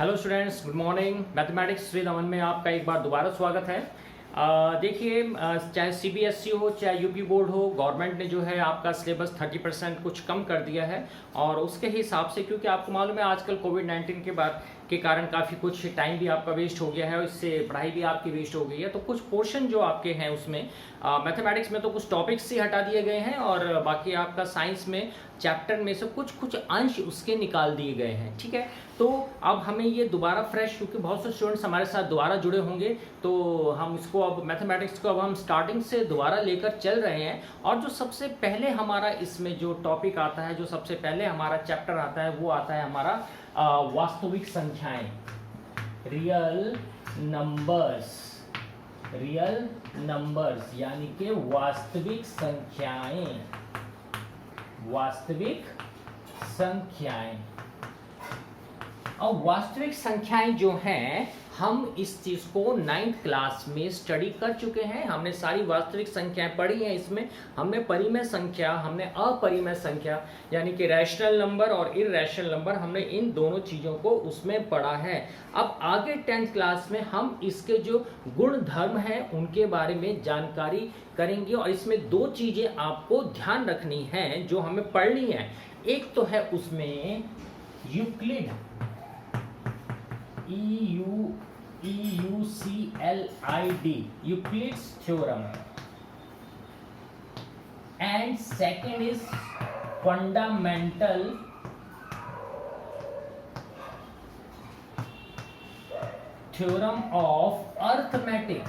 Hello students, good morning. Mathematics with Aman में आपका एक बार दोबारा स्वागत है। देखिए, चाहे सीबीएसई हो चाहे यूपी बोर्ड हो, गवर्नमेंट ने जो है आपका सिलेबस 30% कुछ कम कर दिया है। और उसके हिसाब से, क्योंकि आपको मालूम है आजकल कोविड-19 के बाद के कारण काफ़ी कुछ टाइम भी आपका वेस्ट हो गया है और इससे पढ़ाई भी आपकी वेस्ट हो गई है। तो कुछ पोर्शन जो आपके हैं उसमें मैथमेटिक्स में तो कुछ टॉपिक्स ही हटा दिए गए हैं और बाकी आपका साइंस में चैप्टर में से कुछ कुछ अंश उसके निकाल दिए गए हैं। ठीक है, तो अब हमें ये दोबारा फ्रेश, क्योंकि बहुत से स्टूडेंट्स हमारे साथ दोबारा जुड़े होंगे, तो हम इसको अब मैथमेटिक्स को अब हम स्टार्टिंग से दोबारा लेकर चल रहे हैं। और जो सबसे पहले हमारा इसमें जो टॉपिक आता है, जो सबसे पहले हमारा चैप्टर आता है, वो आता है हमारा वास्तविक संख्याएं, रियल नंबर्स यानी कि वास्तविक संख्याएं। और वास्तविक संख्याएं जो हैं, हम इस चीज को 9th क्लास में स्टडी कर चुके हैं। हमने सारी वास्तविक संख्याएं पढ़ी हैं। इसमें हमने परिमेय संख्या, हमने अपरिमेय संख्या यानी कि रैशनल नंबर और इरैशनल नंबर, हमने इन दोनों चीजों को उसमें पढ़ा है। अब आगे 10th क्लास में हम इसके जो गुण धर्म हैं उनके बारे में जानकारी करेंगे। और इसमें दो चीजें आपको ध्यान रखनी है जो हमें पढ़नी है। एक तो है उसमें Euclid, EUCLID, Euclid's theorem, and second is fundamental theorem of arithmetic।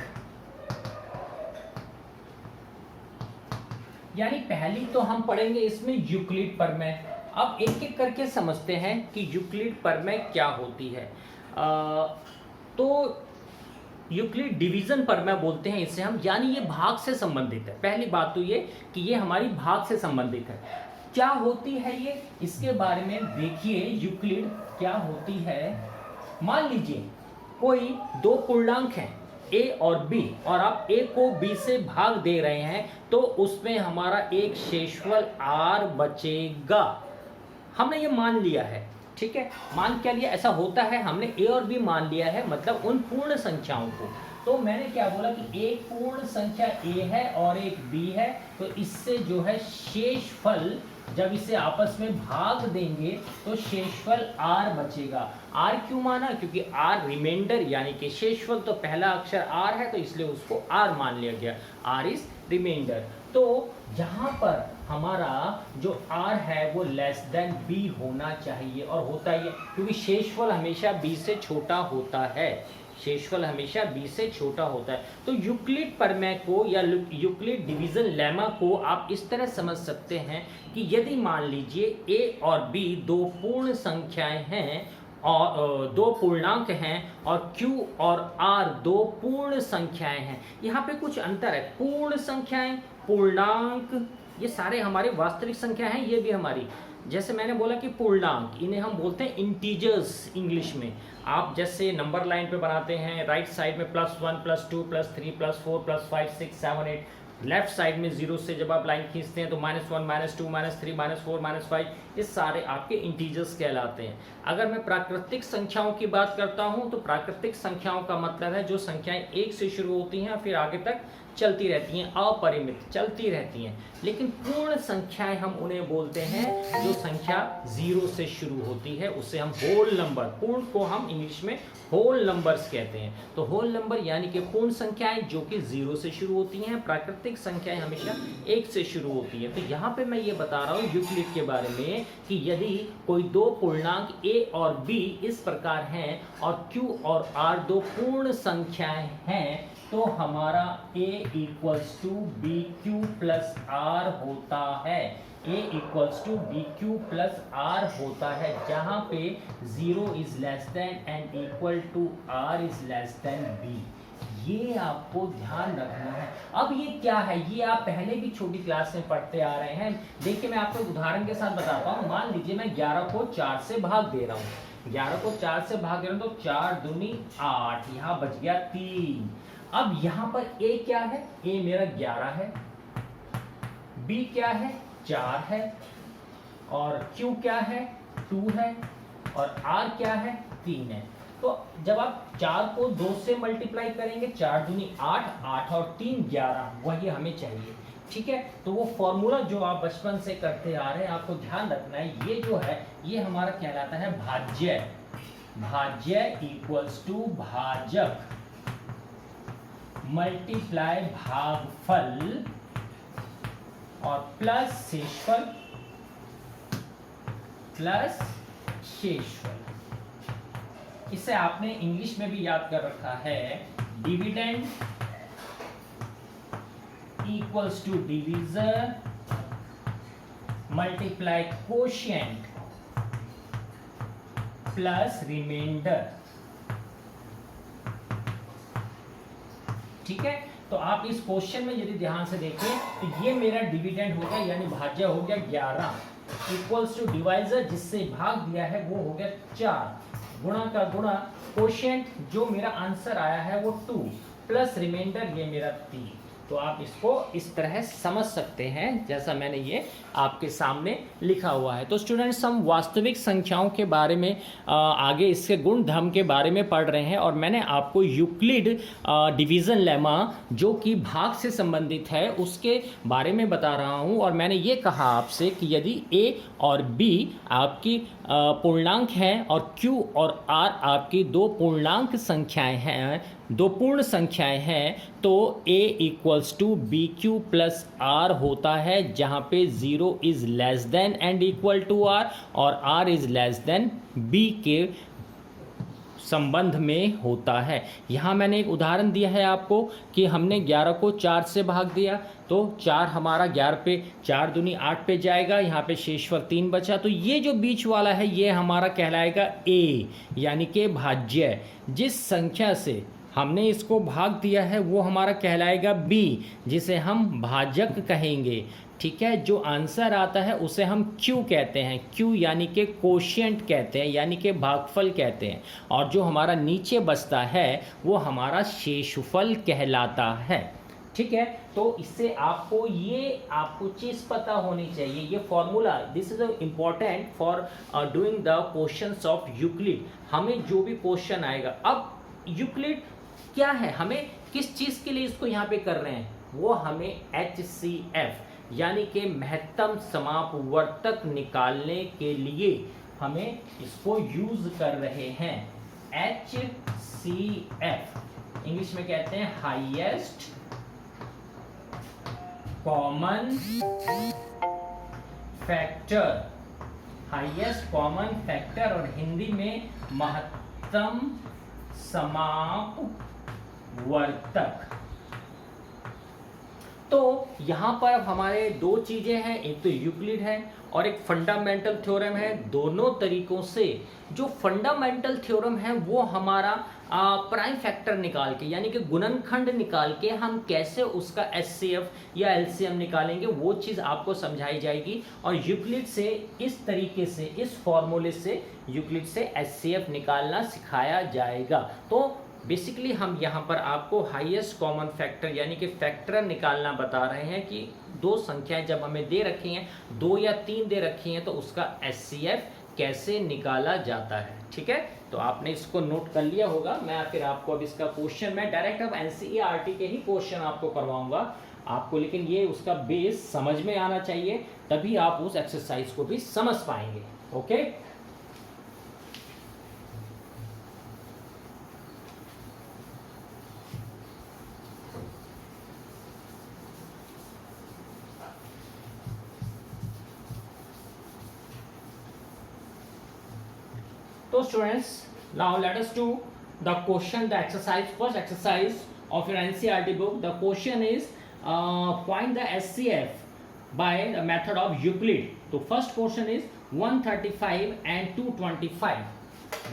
यानी पहली तो हम पढ़ेंगे इसमें यूक्लिड प्रमेय। अब एक एक करके समझते हैं कि यूक्लिड प्रमेय क्या होती है। तो यूक्लिड डिवीजन प्रमेय बोलते हैं इसे हम, यानी ये भाग से संबंधित है। पहली बात तो ये कि ये हमारी भाग से संबंधित है। क्या होती है ये, इसके बारे में देखिए। यूक्लिड क्या होती है, मान लीजिए कोई दो पूर्णांक हैं a और b, और आप a को b से भाग दे रहे हैं, तो उसमें हमारा एक शेषफल r बचेगा। हमने ये मान लिया है। ठीक है, मान क्या लिया, ऐसा होता है, हमने a और b मान लिया है, मतलब उन पूर्ण संख्याओं को। तो मैंने क्या बोला कि एक पूर्ण संख्या a है और एक b है, तो इससे जो है शेषफल, जब इसे आपस में भाग देंगे तो शेषफल r बचेगा। r क्यों माना, क्योंकि r रिमाइंडर यानी कि शेषफल तो पहला अक्षर r है, तो इसलिए उसको r मान लिया गया, r इज रिमाइंडर। तो यहाँ पर हमारा जो r है वो लेस देन b होना चाहिए, और होता ही है क्योंकि शेषफल हमेशा b से छोटा होता है। शेषफल हमेशा b से छोटा होता है। तो यूक्लिड प्रमेय को या यूक्लिड डिवीजन लेमा को आप इस तरह समझ सकते हैं कि यदि मान लीजिए a और b दो पूर्ण संख्याएं हैं और दो पूर्णांक हैं, और q और r दो पूर्ण संख्याएं हैं। यहाँ पे कुछ अंतर है। पूर्ण संख्याएं, पूर्णांक, ये सारे हमारे वास्तविक संख्या हैं। ये भी हमारी, जैसे मैंने बोला कि पूर्णांक, इन्हें हम बोलते हैं इंटीजर्स इंग्लिश में। आप जैसे नंबर लाइन पे बनाते हैं, राइट साइड में +1 +2 +3 +4 +5 6 7 8, लेफ्ट साइड में 0 से जब आप लाइन खींचते हैं तो -1 -2 -3 -4 -5, ये सारे आपके इंटीजर्स कहलाते हैं। अगर मैं प्राकृतिक संख्याओं की बात करता हूं, तो प्राकृतिक संख्याओं का मतलब है जो संख्याएं 1 से शुरू होती हैं फिर आगे तक चलती रहती हैं, अपरिमित चलती रहती हैं। लेकिन पूर्ण संख्याएं हम उन्हें बोलते हैं जो संख्या 0 से शुरू होती है, उससे हम होल नंबर, पूर्ण को हम इंग्लिश में होल नंबर्स कहते हैं। तो होल नंबर यानी कि पूर्ण संख्याएं जो कि 0 से शुरू होती हैं, प्राकृतिक संख्याएं हमेशा 1 से शुरू होती हैं। तो यहाँ पे मैं ये बता रहा हूँ यूक्लिड के बारे में कि यदि कोई दो पूर्णांक a और b इस प्रकार हैं और q और r दो पूर्ण संख्याएं हैं, तो हमारा a = bq + r होता है। a = bq + r होता है, जहां पे 0 is less than and equal to r is less than b। ये आपको ध्यान रखना है। अब ये क्या है, ये आप पहले भी छोटी क्लास में पढ़ते आ रहे हैं। देखिए, मैं आपको उदाहरण के साथ बताता हूँ। मान लीजिए मैं 11 को 4 से भाग दे रहा हूँ, 11 को 4 से भाग दे रहा हूँ, तो 4 दूनी 8, यहाँ बच गया 3। अब यहाँ पर a क्या है, a मेरा 11 है, b क्या है, 4 है, और q क्या है, 2 है, और r क्या है 3 है। तो जब आप 4 को 2 से मल्टीप्लाई करेंगे, 4 दूनी 8, 8 और 3 11, वही हमें चाहिए। ठीक है, तो वो फॉर्मूला जो आप बचपन से करते आ रहे हैं, आपको ध्यान रखना है, ये जो है ये हमारा कहलाता है भाज्य। भाज्य इक्वल्स टू भाजक मल्टीप्लाई भागफल और प्लस शेषफल प्लस शेषफल। इसे आपने इंग्लिश में भी याद कर रखा है, dividend equals to divisor multiply quotient plus remainder. ठीक है, तो आप इस क्वेश्चन में यदि ध्यान से देखें तो ये मेरा डिविडेंड हो गया, यानी भाज्य हो गया 11, इक्वल्स टू डिवाइजर जिससे भाग दिया है वो हो गया 4, गुणा का गुणा कोशिएंट जो मेरा आंसर आया है वो 2, प्लस रिमाइंडर ये मेरा 3। तो आप इसको इस तरह समझ सकते हैं जैसा मैंने ये आपके सामने लिखा हुआ है। तो स्टूडेंट्स, हम वास्तविक संख्याओं के बारे में आगे इसके गुण धर्म के बारे में पढ़ रहे हैं, और मैंने आपको यूक्लिड डिवीज़न लेमा जो कि भाग से संबंधित है उसके बारे में बता रहा हूं। और मैंने ये कहा आपसे कि यदि a और b आपकी पूर्णांक हैं और q और r आपकी दो पूर्णांक संख्याएं हैं, दो पूर्ण संख्याएं हैं, तो a equals to B Q plus R होता है, जहाँ पे 0 is less than and equal to r और r is less than b के संबंध में होता है। यहाँ मैंने एक उदाहरण दिया है आपको कि हमने 11 को 4 से भाग दिया, तो 4 हमारा 11 पे 4 दूनी 8 पे जाएगा, यहाँ पे शेषफल 3 बचा, तो ये जो बीच वाला है ये हमारा कहलाएगा a, यानी कि भाज्य। जिस संख्या से हमने इसको भाग दिया है वो हमारा कहलाएगा b, जिसे हम भाजक कहेंगे। ठीक है, जो आंसर आता है उसे हम q कहते हैं, q यानी कि कोशिएंट कहते हैं, यानी कि भागफल कहते हैं, और जो हमारा नीचे बचता है वो हमारा शेषफल कहलाता है। ठीक है, तो इससे आपको चीज़ पता होनी चाहिए, ये formula, this is important for doing the questions of Euclid. हमें जो भी क्वेश्चन आएगा, अब यूक्लिड क्या है, हमें किस चीज़ के लिए इसको यहाँ पे कर रहे हैं, वो हमें HCF यानी कि महत्तम समापवर्तक निकालने के लिए हमें इसको यूज कर रहे हैं। HCF इंग्लिश में कहते हैं highest common factor, highest common factor, और हिंदी में महत्तम समापवर्तक। तो यहाँ पर अब हमारे दो चीज़ें हैं, एक तो यूक्लिड है और एक फंडामेंटल थ्योरम है। दोनों तरीकों से जो फंडामेंटल थ्योरम है वो हमारा प्राइम फैक्टर निकाल के, यानी कि गुणनखंड निकाल के हम कैसे उसका HCF या LCM निकालेंगे, वो चीज़ आपको समझाई जाएगी। और यूक्लिड से इस तरीके से, इस फॉर्मूले से यूक्लिड से HCF निकालना सिखाया जाएगा। तो बेसिकली हम यहाँ पर आपको हाईएस्ट कॉमन फैक्टर यानी कि फैक्टर निकालना बता रहे हैं कि दो संख्याएं जब हमें दे रखी हैं, 2 या 3 दे रखी हैं, तो उसका HCF कैसे निकाला जाता है। ठीक है, तो आपने इसको नोट कर लिया होगा। मैं फिर आपको अब इसका क्वेश्चन, मैं डायरेक्ट अब NCERT के ही क्वेश्चन आपको करवाऊंगा आपको, लेकिन ये उसका बेस समझ में आना चाहिए, तभी आप उस एक्सरसाइज को भी समझ पाएंगे। Okay, so students, now let us do the question, the exercise, first exercise of your NCERT book. The question is find the HCF by the method of Euclid. So first question is 135 and 225,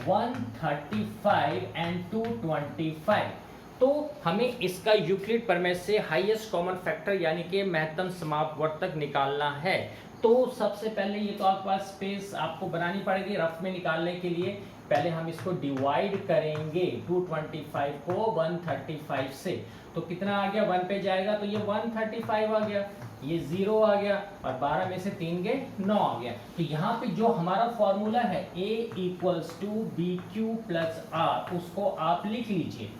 135 and 225। तो हमें इसका Euclid प्रमेय से highest common factor यानी कि महत्तम समापवर्तक निकालना है। तो सबसे पहले ये तो आपके पास स्पेस आपको बनानी पड़ेगी रफ में निकालने के लिए। पहले हम इसको डिवाइड करेंगे 225 को 135 से, तो कितना आ गया, 1 पे जाएगा तो ये 135 आ गया, ये 0 आ गया और 12 में से 3 गए 9 आ गया। तो यहाँ पे जो हमारा फॉर्मूला है A equals to B Q plus R, उसको आप लिख लीजिए,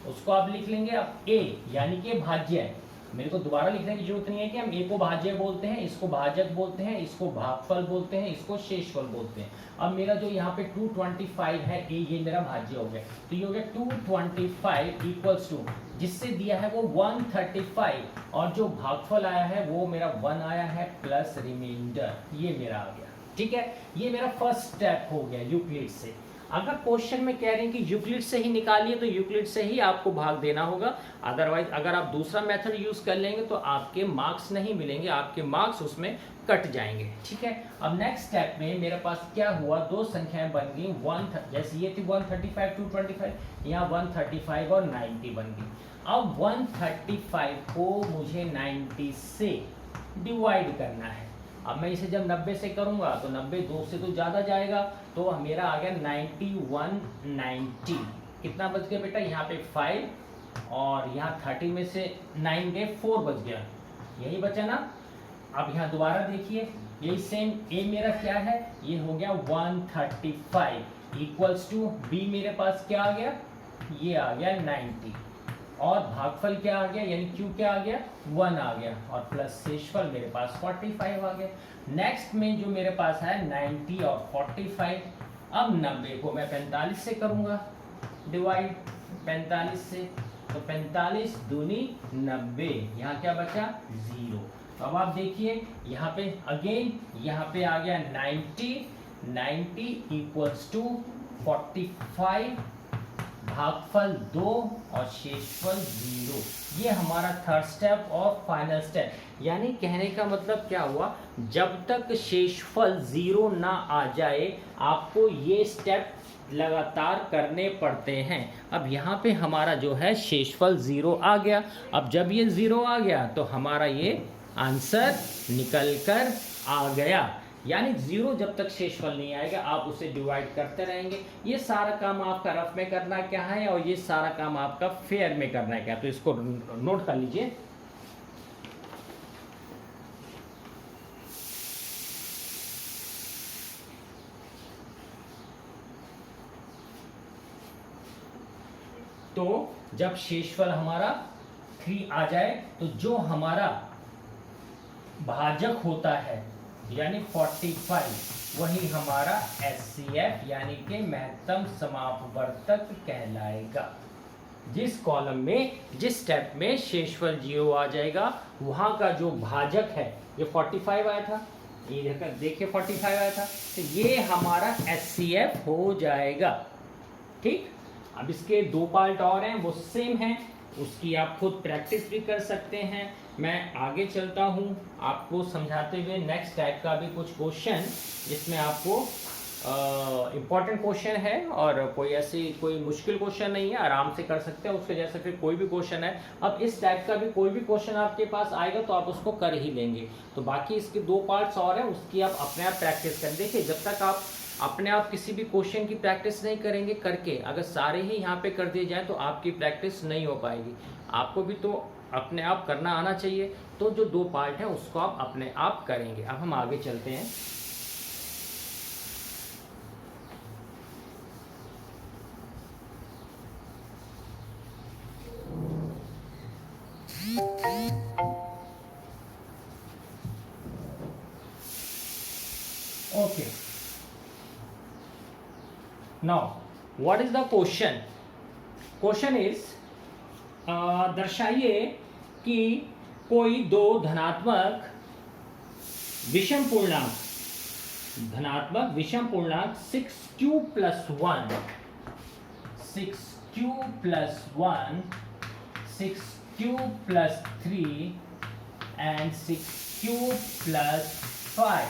उसको आप लिख लेंगे। अब A यानी कि भाज्य है, मेरे को दोबारा लिखने की जरूरत नहीं है कि हम A को भाज्य बोलते हैं, इसको भाजक बोलते हैं, इसको भागफल बोलते हैं, इसको शेषफल बोलते हैं। अब मेरा जो यहाँ पे 225 है A, ये मेरा भाज्य हो गया, तो ये हो गया 225 इक्वल्स टू, जिससे दिया है वो 135 और जो भागफल आया है वो मेरा 1 आया है प्लस रिमाइंडर, ये मेरा आ गया। ठीक है, ये मेरा फर्स्ट स्टेप हो गया यूक्लिड से। अगर क्वेश्चन में कह रहे हैं कि यूक्लिड से ही निकालिए तो यूक्लिड से ही आपको भाग देना होगा, अदरवाइज अगर आप दूसरा मेथड यूज कर लेंगे तो आपके मार्क्स नहीं मिलेंगे, आपके मार्क्स उसमें कट जाएंगे। ठीक है, अब नेक्स्ट स्टेप में मेरे पास क्या हुआ, दो संख्याएं बन गई, जैसे ये थी 135 225, यहाँ 135 और 90 बन गई। अब 135 को मुझे 90 से डिवाइड करना है। अब मैं इसे जब 90 से करूंगा तो 90 2 से तो ज़्यादा जाएगा, तो मेरा आ गया 9190। कितना बच गया बेटा, यहाँ पे 5 और यहाँ 30 में से 9 गए, 4 बच गया, यही बचा ना। अब यहाँ दोबारा देखिए, यही सेम A मेरा क्या है, ये हो गया 135 इक्वल्स टू B मेरे पास क्या आ गया, ये आ गया 90 और भागफल क्या आ गया, यानी Q क्या आ गया, 1 आ गया और प्लस शेषफल मेरे पास 45 आ गया। नेक्स्ट में जो मेरे पास है 90 और 45, अब 90 को मैं 45 से करूंगा डिवाइड, 45 से, तो 45 दूनी 90, यहाँ क्या बचा 0। अब आप देखिए यहाँ पे अगेन, यहाँ पे आ गया 90 इक्वल्स टू 45, भागफल 2 और शेषफल 0, ये हमारा थर्ड स्टेप और फाइनल स्टेप। यानी कहने का मतलब क्या हुआ, जब तक शेषफल 0 ना आ जाए आपको ये स्टेप लगातार करने पड़ते हैं। अब यहाँ पे हमारा जो है शेषफल 0 आ गया, अब जब ये 0 आ गया तो हमारा ये आंसर निकल कर आ गया। यानी 0 जब तक शेषफल नहीं आएगा आप उसे डिवाइड करते रहेंगे। ये सारा काम आपका रफ में करना क्या है और ये सारा काम आपका फेयर में करना है क्या, तो इसको नोट कर लीजिए। तो जब शेषफल हमारा 3 आ जाए तो जो हमारा भाजक होता है यानी 45, वही हमारा HCF यानी कि महत्तम समापवर्तक कहलाएगा। जिस कॉलम में, जिस स्टेप में शेषफल 0 आ जाएगा वहां का जो भाजक है, ये 45 आया था, ये देखिए 45 आया था, तो ये हमारा HCF हो जाएगा। ठीक, अब इसके 2 पार्ट और हैं, वो सेम हैं, उसकी आप खुद प्रैक्टिस भी कर सकते हैं। मैं आगे चलता हूँ आपको समझाते हुए नेक्स्ट टाइप का भी कुछ क्वेश्चन, जिसमें आपको इम्पॉर्टेंट क्वेश्चन है और कोई मुश्किल क्वेश्चन नहीं है, आराम से कर सकते हैं उसके जैसा। फिर कोई भी क्वेश्चन है, अब इस टाइप का भी कोई भी क्वेश्चन आपके पास आएगा तो आप उसको कर ही लेंगे। तो बाकी इसके 2 पार्ट्स और हैं, उसकी आप अपने आप प्रैक्टिस करें। देखिए, जब तक आप अपने आप किसी भी क्वेश्चन की प्रैक्टिस नहीं करेंगे, करके अगर सारे ही यहाँ पे कर दिए जाए तो आपकी प्रैक्टिस नहीं हो पाएगी। आपको भी तो अपने आप करना आना चाहिए। तो जो 2 पार्ट हैं उसको आप अपने आप करेंगे। अब हम आगे चलते हैं। Okay, now what is the question? Question is, दर्शाइए कि कोई 2 धनात्मक विषम पूर्णांक 6q प्लस 1 6q प्लस 1 6q प्लस 3 एंड 6q प्लस 5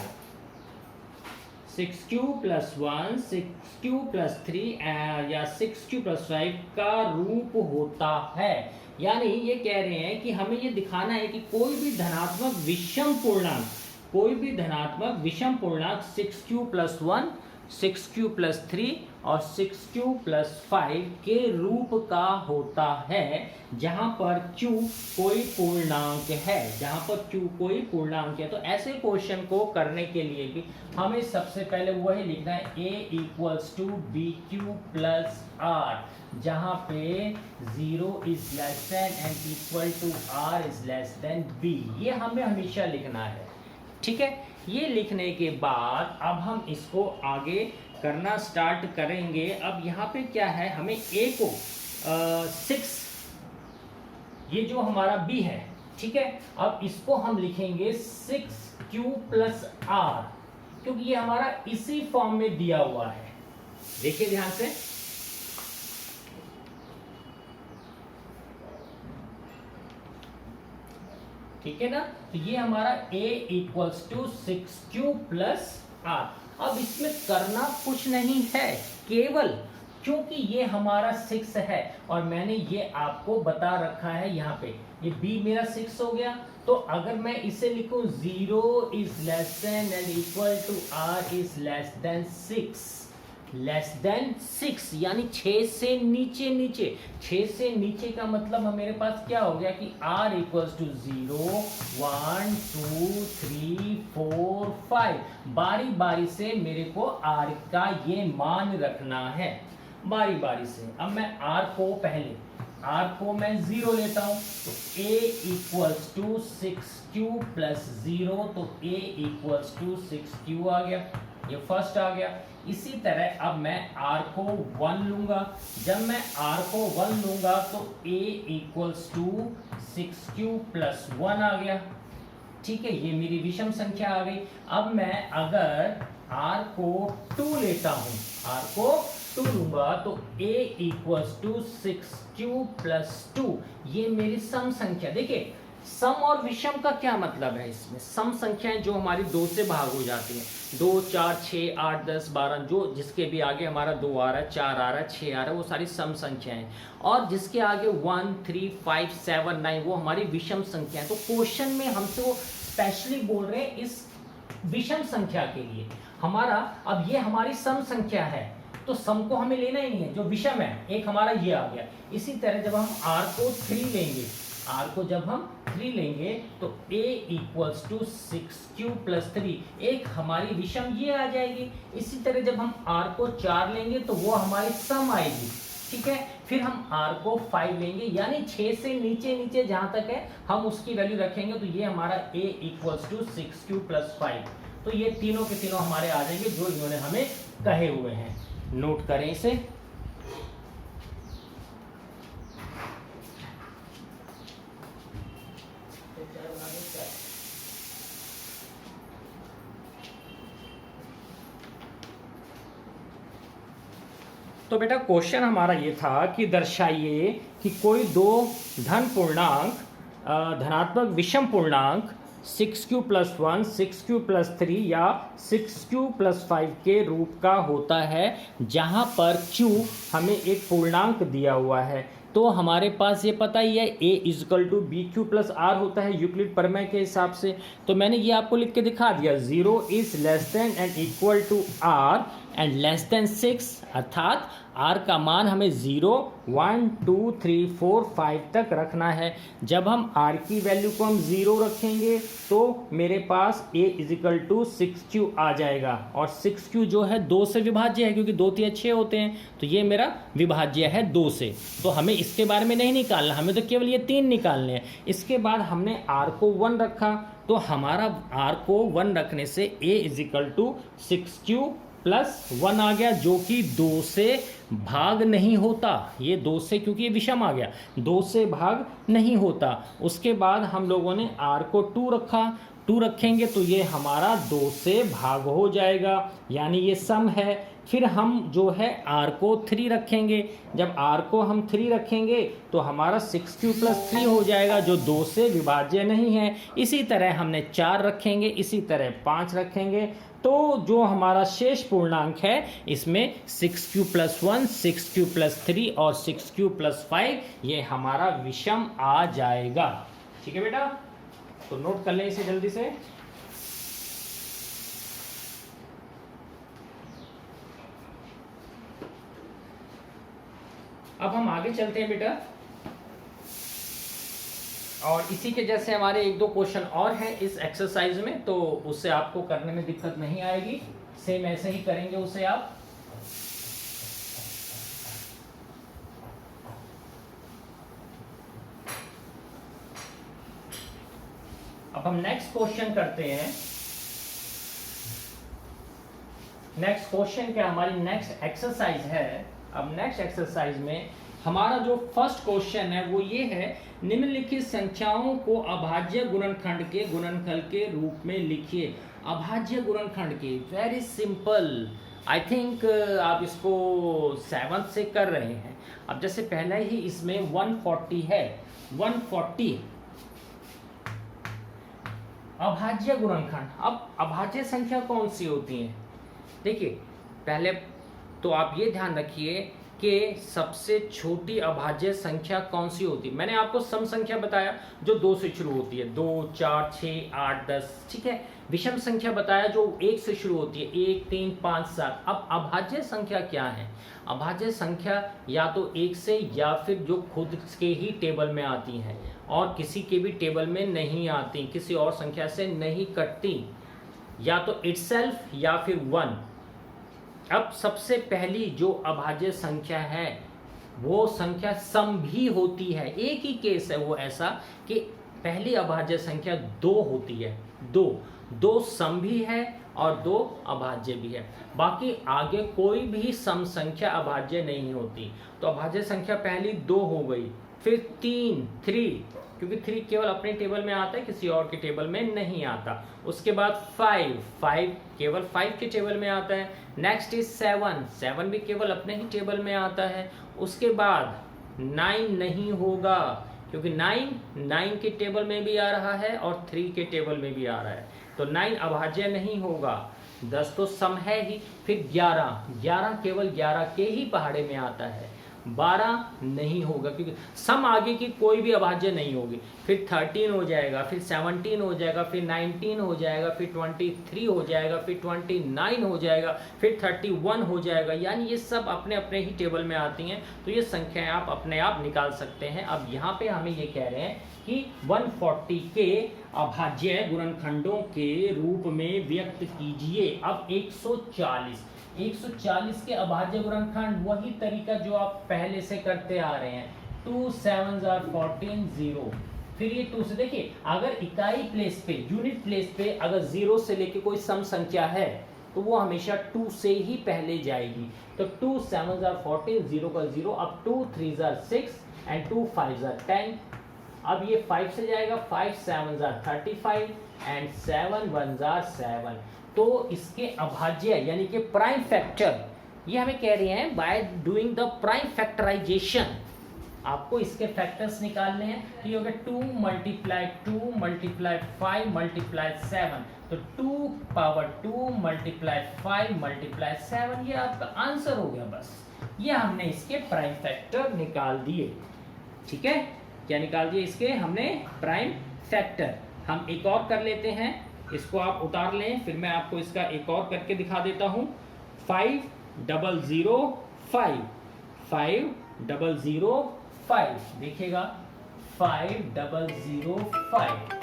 6q प्लस 1 6q प्लस 3 या 6q प्लस 5 का रूप होता है। यानी ये कह रहे हैं कि हमें ये दिखाना है कि कोई भी धनात्मक विषम पूर्णांक कोई भी धनात्मक विषम पूर्णांक 6q + 1, 6q + 3 और 6q + 5 के रूप का होता है, जहां पर q कोई पूर्णांक है, जहां पर q कोई पूर्णांक है। तो ऐसे क्वेश्चन को करने के लिए भी हमें सबसे पहले वही लिखना है, a = bq + r, जहां पे 0 is less than and equal to r is less than b। ये हमें हमेशा लिखना है, ठीक है। ये लिखने के बाद अब हम इसको आगे करना स्टार्ट करेंगे। अब यहाँ पे क्या है, हमें a को 6, ये जो हमारा b है, ठीक है। अब इसको हम लिखेंगे 6q + r, क्योंकि ये हमारा इसी फॉर्म में दिया हुआ है। देखिए ध्यान से, ठीक है ना। तो ये हमारा a = 6q + r। अब इसमें करना कुछ नहीं है, केवल क्योंकि ये हमारा 6 है और मैंने ये आपको बता रखा है, यहाँ पे ये b मेरा 6 हो गया। तो अगर मैं इसे लिखूं 0 is less than and equal to r is less than 6, less than 6 यानी 6 से नीचे, 6 से नीचे का मतलब मेरे पास क्या हो गया कि r = 0, 1, 2, 3, 4, 5। बारी बारी से मेरे को r का ये मान रखना है, बारी बारी से। अब मैं r को मैं 0 लेता हूं, तो a = 6q + 0, तो a = 6q आ गया, ये फर्स्ट आ गया। इसी तरह अब मैं r को 1 लूंगा, जब मैं r को 1 लूंगा तो a = 6q + 1 आ गया, ठीक है। ये मेरी विषम संख्या आ गई। अब मैं अगर r को 2 लेता हूं, r को 2 लूंगा तो a = 6q + 2, ये मेरी सम संख्या। देखिए सम और विषम का क्या मतलब है, इसमें सम संख्याएं जो हमारी 2 से भाग हो जाती हैं, 2, 4, 6, 8, 10, 12, जो जिसके भी आगे हमारा 2 आ रहा है, 4 आ रहा है, 6 आ रहा है, वो सारी सम संख्याएं। और जिसके आगे 1, 3, 5, 7, 9 वो हमारी विषम संख्याएं। तो क्वेश्चन में हमसे वो स्पेशली बोल रहे हैं इस विषम संख्या के लिए हमारा। अब ये हमारी सम संख्या है, तो सम को हमें लेना ही नहीं है, जो विषम है एक हमारा ये आ गया। इसी तरह जब हम r को 3 लेंगे, r को जब हम 3 लेंगे तो a = 6q + 3, एक हमारी विषम ये आ जाएगी। इसी तरह जब हम r को 4 लेंगे तो वो हमारी सम आएगी, ठीक है। फिर हम r को 5 लेंगे, यानी 6 से नीचे जहां तक है हम उसकी वैल्यू रखेंगे, तो ये हमारा a = 6q + 5। तो ये तीनों के तीनों हमारे आ जाएंगे जो इन्होंने हमें कहे हुए हैं। नोट करें इसे। तो बेटा क्वेश्चन हमारा ये था कि दर्शाइए कि कोई दो धन पूर्णांक धनात्मक विषम पूर्णांक 6q + 1, 6q + 3 या 6q + 5 के रूप का होता है, जहां पर q हमें एक पूर्णांक दिया हुआ है। तो हमारे पास ये पता ही है a = bq + r होता है यूक्लिड प्रमेय के हिसाब से। तो मैंने ये आपको लिख के दिखा दिया, 0 is less than and equal to r and less than 6, अर्थात r का मान हमें 0, 1, 2, 3, 4, 5 तक रखना है। जब हम r की वैल्यू को हम 0 रखेंगे तो मेरे पास a = 6q आ जाएगा, और 6q जो है 2 से विभाज्य है, क्योंकि 2 3 6 होते हैं, तो ये मेरा विभाज्य है 2 से। तो हमें इसके बारे में नहीं निकालना, हमें तो केवल ये 3 निकालने हैं। इसके बाद हमने r को 1 रखा, तो हमारा r को 1 रखने से a = 6q + 1 आ गया, जो कि 2 से भाग नहीं होता। ये 2 से, क्योंकि ये विषम आ गया, 2 से भाग नहीं होता। उसके बाद हम लोगों ने r को 2 रखा, 2 रखेंगे तो ये हमारा 2 से भाग हो जाएगा, यानी ये सम है। फिर हम जो है r को 3 रखेंगे, जब r को हम 3 रखेंगे तो हमारा 6q + 3 हो जाएगा, जो 2 से विभाज्य नहीं है। इसी तरह हमने 4 रखेंगे, इसी तरह 5 रखेंगे, तो जो हमारा शेष पूर्णांक है इसमें 6q + 1, 6q + 3 और 6q + 5 ये हमारा विषम आ जाएगा। ठीक है बेटा, तो नोट कर लें इसे जल्दी से। अब हम आगे चलते हैं बेटा, और इसी के जैसे हमारे एक दो क्वेश्चन और हैं इस एक्सरसाइज में, तो उससे आपको करने में दिक्कत नहीं आएगी, सेम ऐसे ही करेंगे उसे आप। अब हम नेक्स्ट क्वेश्चन करते हैं। नेक्स्ट क्वेश्चन क्या, हमारी नेक्स्ट एक्सरसाइज है। अब नेक्स्ट एक्सरसाइज में हमारा जो फर्स्ट क्वेश्चन है वो ये है, निम्नलिखित संख्याओं को अभाज्य गुणनखंड के गुणनफल के रूप में लिखिए। अभाज्य गुणनखंड के, वेरी सिंपल। आई थिंक आप इसको 7th से कर रहे हैं। अब जैसे पहला ही इसमें 140 है, 140 अभाज्य गुणनखंड। अब अभाज्य संख्या कौन सी होती है? देखिए, पहले तो आप ये ध्यान रखिए कि सबसे छोटी अभाज्य संख्या कौन सी होती है। मैंने आपको सम संख्या बताया जो 2 से शुरू होती है, 2, 4, 6, 8, 10, ठीक है। विषम संख्या बताया जो 1 से शुरू होती है, 1, 3, 5, 7। अब अभाज्य संख्या क्या है? अभाज्य संख्या या तो 1 से, या फिर जो खुद के ही टेबल में आती हैं और किसी के भी टेबल में नहीं आती, किसी और संख्या से नहीं कटती, या तो इटसेल्फ या फिर 1। अब सबसे पहली जो अभाज्य संख्या है वो संख्या सम भी होती है। एक ही केस है वो ऐसा कि पहली अभाज्य संख्या 2 होती है, 2 सम भी है और 2 अभाज्य भी है। बाकी आगे कोई भी सम संख्या अभाज्य नहीं होती। तो अभाज्य संख्या पहली 2 हो गई, फिर 3, क्योंकि 3 केवल अपने टेबल में आता है, किसी और के टेबल में नहीं आता। उसके बाद 5 केवल 5 के टेबल में आता है। नेक्स्ट इज 7 भी केवल अपने ही टेबल में आता है। उसके बाद 9 नहीं होगा, क्योंकि 9 के टेबल में भी आ रहा है और 3 के टेबल में भी आ रहा है, तो 9 अभाज्य नहीं होगा। 10 तो सम है ही। फिर 11 केवल 11 के ही पहाड़े में आता है। 12 नहीं होगा, क्योंकि सम आगे की कोई भी अभाज्य नहीं होगी। फिर 13 हो जाएगा, फिर 17 हो जाएगा, फिर 19 हो जाएगा, फिर 23 हो जाएगा, फिर 29 हो जाएगा, फिर 31 हो जाएगा। यानी ये सब अपने अपने ही टेबल में आती हैं, तो ये संख्याएं आप अपने आप निकाल सकते हैं। अब यहाँ पे हमें ये कह रहे हैं कि 140 के अभाज्य गुणनखंडों के रूप में व्यक्त कीजिए। अब 140 के अभाज्य गुणनखंड, वही तरीका जो आप पहले से करते आ रहे हैं। 2 7 14 0। फिर ये 2 से देखिए, अगर इकाई प्लेस पे, यूनिट प्लेस पे अगर 0 से लेके कोई सम संख्या है तो वो हमेशा 2 से ही पहले जाएगी। तो 2 7 14, 0 का 0। अब 2 3 6 एंड 2 5 10। अब ये 5 से जाएगा, 5 7 35 एंड 7 1 7। तो इसके अभाज्य यानी कि प्राइम फैक्टर, ये हमें कह रहे हैं by doing the prime factorization आपको इसके फैक्टर्स निकालने हैं। तो ये हो गया 2 मल्टीप्लाई 5 मल्टीप्लाई 7, तो 2 पावर 2 मल्टीप्लाई 5 मल्टीप्लाई 7, ये आपका आंसर हो गया। बस ये हमने इसके प्राइम फैक्टर निकाल दिए। ठीक है, क्या निकाल दिए? इसके हमने प्राइम फैक्टर। हम एक और कर लेते हैं, इसको आप उतार लें, फिर मैं आपको इसका एक और करके दिखा देता हूं। 5 0 0 5, 5 0 0 5, देखिएगा 5 0 0 5।